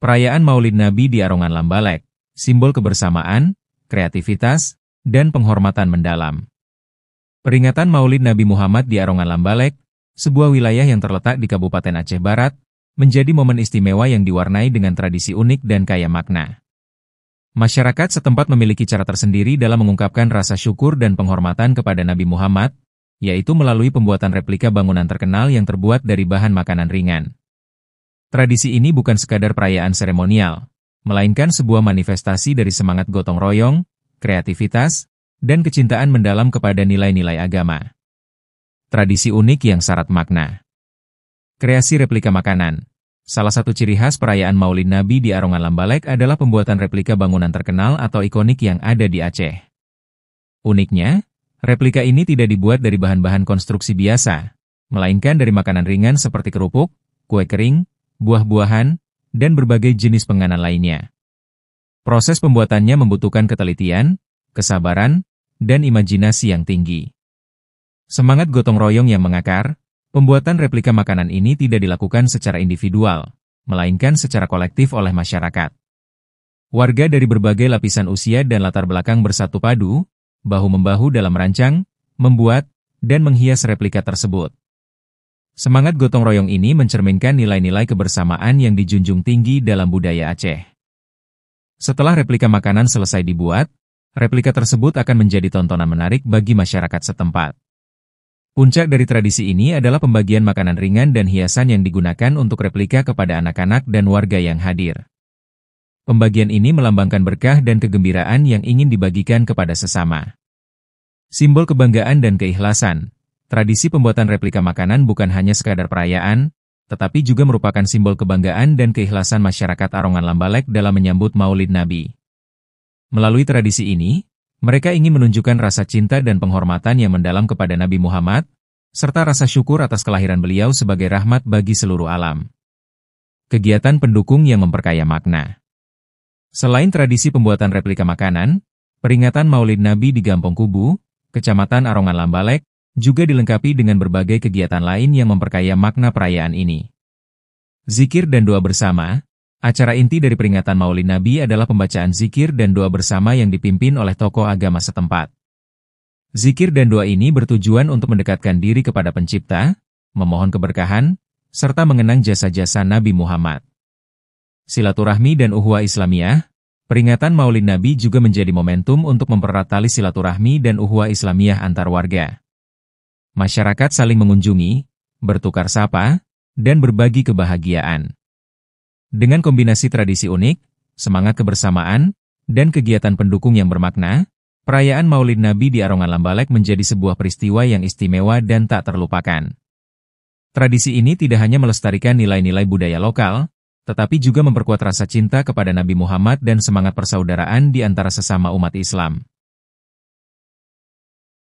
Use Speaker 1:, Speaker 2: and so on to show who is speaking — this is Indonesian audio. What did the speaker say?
Speaker 1: Perayaan Maulid Nabi di Arongan Lambalek, simbol kebersamaan, kreativitas, dan penghormatan mendalam. Peringatan Maulid Nabi Muhammad di Arongan Lambalek, sebuah wilayah yang terletak di Kabupaten Aceh Barat, menjadi momen istimewa yang diwarnai dengan tradisi unik dan kaya makna. Masyarakat setempat memiliki cara tersendiri dalam mengungkapkan rasa syukur dan penghormatan kepada Nabi Muhammad, yaitu melalui pembuatan replika bangunan terkenal yang terbuat dari bahan makanan ringan. Tradisi ini bukan sekadar perayaan seremonial, melainkan sebuah manifestasi dari semangat gotong royong, kreativitas, dan kecintaan mendalam kepada nilai-nilai agama. Tradisi unik yang syarat makna. Kreasi replika makanan. Salah satu ciri khas perayaan Maulid Nabi di Arongan Lambalek adalah pembuatan replika bangunan terkenal atau ikonik yang ada di Aceh. Uniknya, replika ini tidak dibuat dari bahan-bahan konstruksi biasa, melainkan dari makanan ringan seperti kerupuk, kue kering, buah-buahan, dan berbagai jenis penganan lainnya. Proses pembuatannya membutuhkan ketelitian, kesabaran, dan imajinasi yang tinggi. Semangat gotong royong yang mengakar, pembuatan replika makanan ini tidak dilakukan secara individual, melainkan secara kolektif oleh masyarakat. Warga dari berbagai lapisan usia dan latar belakang bersatu padu, bahu-membahu dalam merancang, membuat, dan menghias replika tersebut. Semangat gotong royong ini mencerminkan nilai-nilai kebersamaan yang dijunjung tinggi dalam budaya Aceh. Setelah replika makanan selesai dibuat, replika tersebut akan menjadi tontonan menarik bagi masyarakat setempat. Puncak dari tradisi ini adalah pembagian makanan ringan dan hiasan yang digunakan untuk replika kepada anak-anak dan warga yang hadir. Pembagian ini melambangkan berkah dan kegembiraan yang ingin dibagikan kepada sesama. Simbol kebanggaan dan keikhlasan. Tradisi pembuatan replika makanan bukan hanya sekadar perayaan, tetapi juga merupakan simbol kebanggaan dan keikhlasan masyarakat Arongan Lambalek dalam menyambut Maulid Nabi. Melalui tradisi ini, mereka ingin menunjukkan rasa cinta dan penghormatan yang mendalam kepada Nabi Muhammad, serta rasa syukur atas kelahiran beliau sebagai rahmat bagi seluruh alam. Kegiatan pendukung yang memperkaya makna. Selain tradisi pembuatan replika makanan, peringatan Maulid Nabi di Gampong Kubu, Kecamatan Arongan Lambalek, juga dilengkapi dengan berbagai kegiatan lain yang memperkaya makna perayaan ini. Zikir dan doa bersama. Acara inti dari peringatan Maulid Nabi adalah pembacaan zikir dan doa bersama yang dipimpin oleh tokoh agama setempat. Zikir dan doa ini bertujuan untuk mendekatkan diri kepada Pencipta, memohon keberkahan, serta mengenang jasa-jasa Nabi Muhammad. Silaturahmi dan ukhuwah Islamiyah. Peringatan Maulid Nabi juga menjadi momentum untuk mempererat tali silaturahmi dan ukhuwah Islamiyah antar warga. Masyarakat saling mengunjungi, bertukar sapa, dan berbagi kebahagiaan. Dengan kombinasi tradisi unik, semangat kebersamaan, dan kegiatan pendukung yang bermakna, perayaan Maulid Nabi di Arongan Lambalek menjadi sebuah peristiwa yang istimewa dan tak terlupakan. Tradisi ini tidak hanya melestarikan nilai-nilai budaya lokal, tetapi juga memperkuat rasa cinta kepada Nabi Muhammad dan semangat persaudaraan di antara sesama umat Islam.